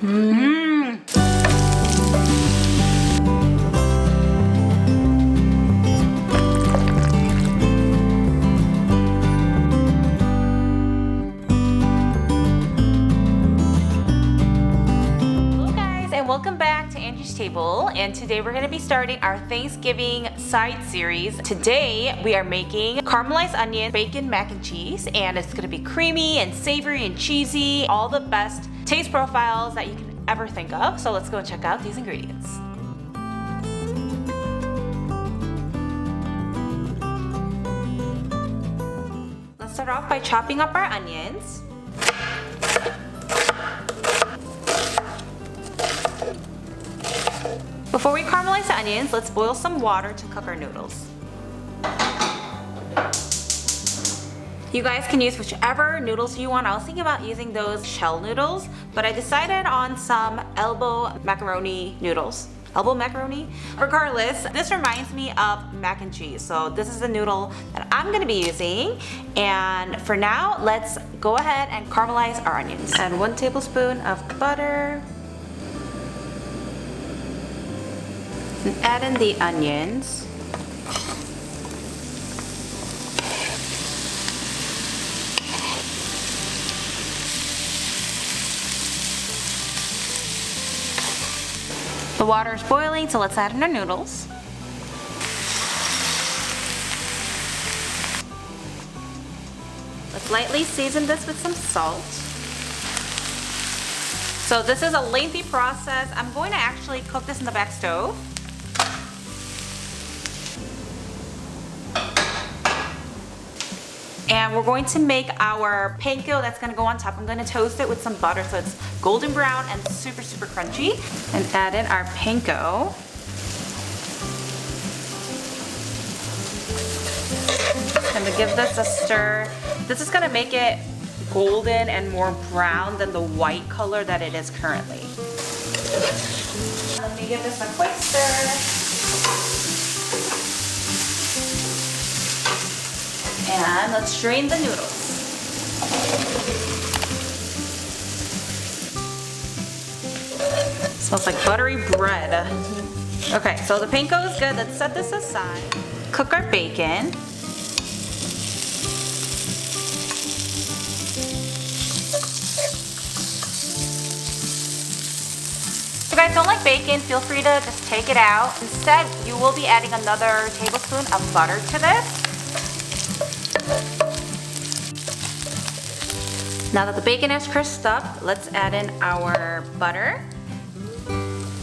Welcome back to Angie's Table, and today we're going to be starting our Thanksgiving side series. Today we are making caramelized onion bacon mac and cheese, and it's going to be creamy and savory and cheesy, all the best taste profiles that you can ever think of. So let's go and check out these ingredients. Let's start off by chopping up our onions. Before we caramelize the onions, let's boil some water to cook our noodles. You guys can use whichever noodles you want. I was thinking about using those shell noodles, but I decided on some elbow macaroni noodles. Elbow macaroni? Regardless, this reminds me of mac and cheese. So this is the noodle that I'm gonna be using. And for now, let's go ahead and caramelize our onions. Add 1 tablespoon of butter. And add in the onions. The water is boiling, so let's add in our noodles. Let's lightly season this with some salt. So this is a lengthy process. I'm going to actually cook this in the back stove. And we're going to make our panko that's going to go on top. I'm going to toast it with some butter so it's golden brown and super, super crunchy. And add in our panko. And to give this a stir. This is going to make it golden and more brown than the white color that it is currently. Let me give this a quick stir. And let's drain the noodles. Smells like buttery bread. Okay, so the panko is good. Let's set this aside. Cook our bacon. If you guys don't like bacon, feel free to just take it out. Instead, you will be adding another tablespoon of butter to this. Now that the bacon is crisped up, let's add in our butter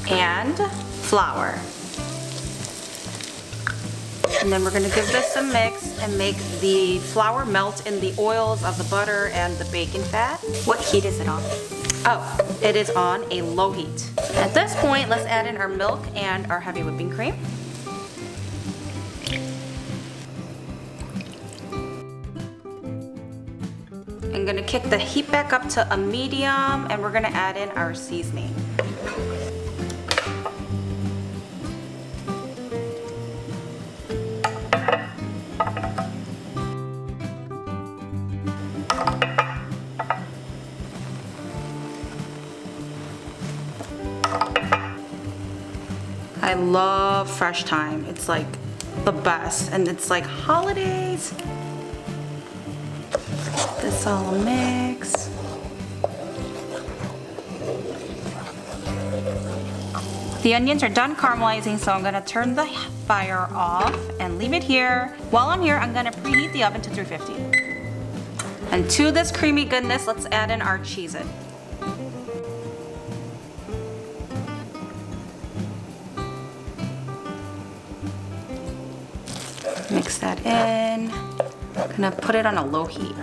and flour. And then we're going to give this a mix and make the flour melt in the oils of the butter and the bacon fat. What heat is it on? Oh, it is on a low heat. At this point, let's add in our milk and our heavy whipping cream. I'm gonna kick the heat back up to a medium, and we're gonna add in our seasoning. I love fresh thyme. It's like the best, and it's like holidays. This all mix. The onions are done caramelizing, so I'm gonna turn the fire off and leave it here. While I'm here, I'm gonna preheat the oven to 350. And to this creamy goodness, let's add in our cheese-it. Mix that in. Gonna put it on a low heat.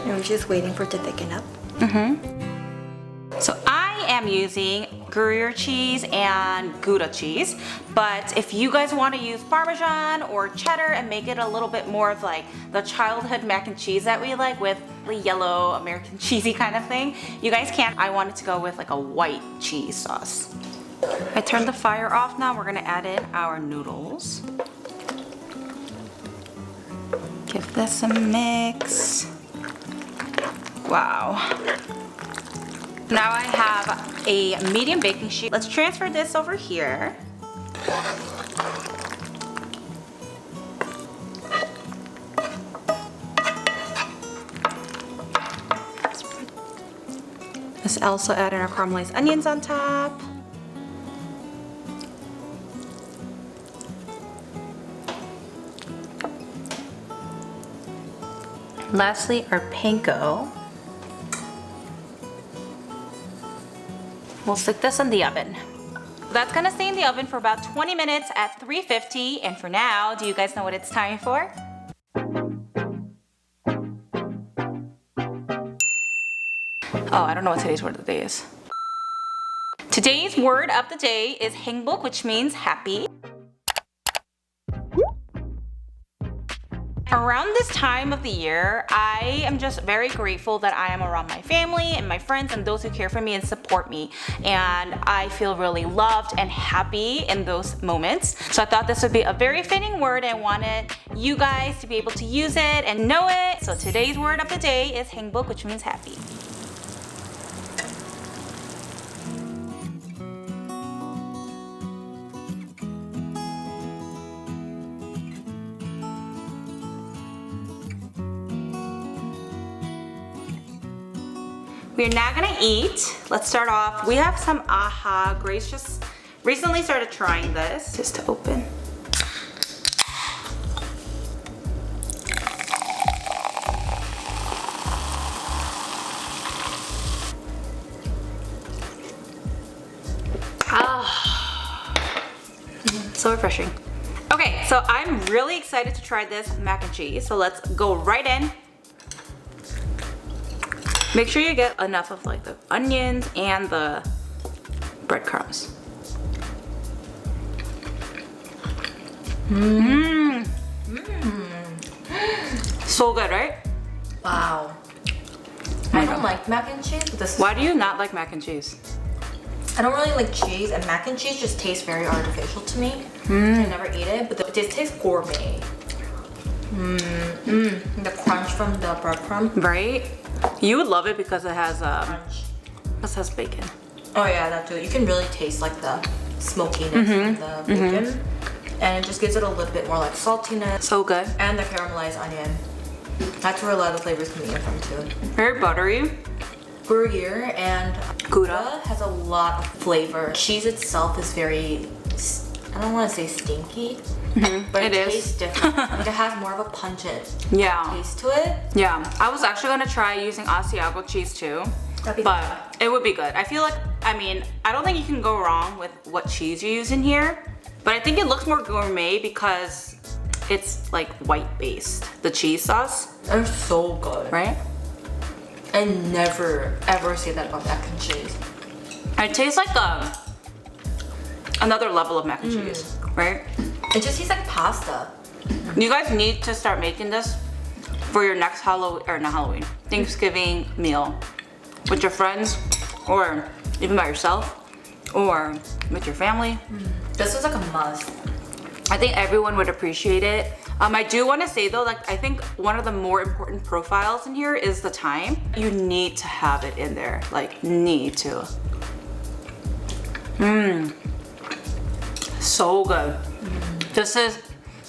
I'm just waiting for it to thicken up. So I am using Gruyere cheese and Gouda cheese, but if you guys want to use Parmesan or cheddar and make it a little bit more of like the childhood mac and cheese that we like with the yellow American cheesy kind of thing, you guys can. I wanted to go with like a white cheese sauce. I turned the fire off now. We're gonna add in our noodles. Give this a mix. Wow. Now I have a medium baking sheet. Let's transfer this over here. Let's also add in our caramelized onions on top. Lastly, our panko. We'll stick this in the oven. That's gonna stay in the oven for about 20 minutes at 350. And for now, do you guys know what it's time for? Oh, I don't know what today's word of the day is. Today's word of the day is 행복, which means happy. Around this time of the year, I am just very grateful that I am around my family and my friends and those who care for me and support me. And I feel really loved and happy in those moments. So I thought this would be a very fitting word and wanted you guys to be able to use it and know it. So today's word of the day is 행복, which means happy. We're now gonna eat. Let's start off. We have some AHA. Grace just recently started trying this. Just to open. Ah, so refreshing. Okay, so I'm really excited to try this mac and cheese. So let's go right in. Make sure you get enough of like the onions and the breadcrumbs. Mmm. So good, right? Wow. I don't like mac and cheese, but this is... Why do you not like mac and cheese? I don't really like cheese, and mac and cheese just tastes very artificial to me. I never eat it, but it tastes gourmet. The crunch from the breadcrumb. Right? You would love it because it has Crunch. This has bacon. Oh yeah, that too. You can really taste like the smokiness of the bacon. And it just gives it a little bit more like saltiness. So good. And the caramelized onion. That's where a lot of the flavors coming in from too. Very buttery. Gruyere and Gouda has a lot of flavor. Cheese itself is very, I don't want to say stinky, but it tastes different. Like it has more of a pungent taste to it. Yeah. I was actually gonna try using Asiago cheese too. That'd be but good. it would be good. I feel like, I mean, I don't think you can go wrong with what cheese you use in here, but I think it looks more gourmet because it's like white based, the cheese sauce. They're so good. Right? I never ever say that about mac and cheese. It tastes like another level of mac and cheese, right? It just tastes like pasta. You guys need to start making this for your next Thanksgiving meal with your friends, or even by yourself, or with your family. This is like a must. I think everyone would appreciate it. I do want to say though, like I think one of the more important profiles in here is the thyme. You need to have it in there, like need to. So good. This is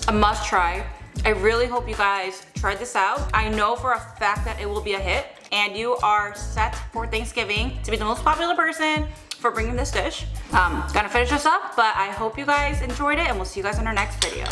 a must try. I really hope you guys try this out. I know for a fact that it will be a hit, and you are set for Thanksgiving to be the most popular person for bringing this dish. Gonna finish this up, but I hope you guys enjoyed it, and we'll see you guys in our next video.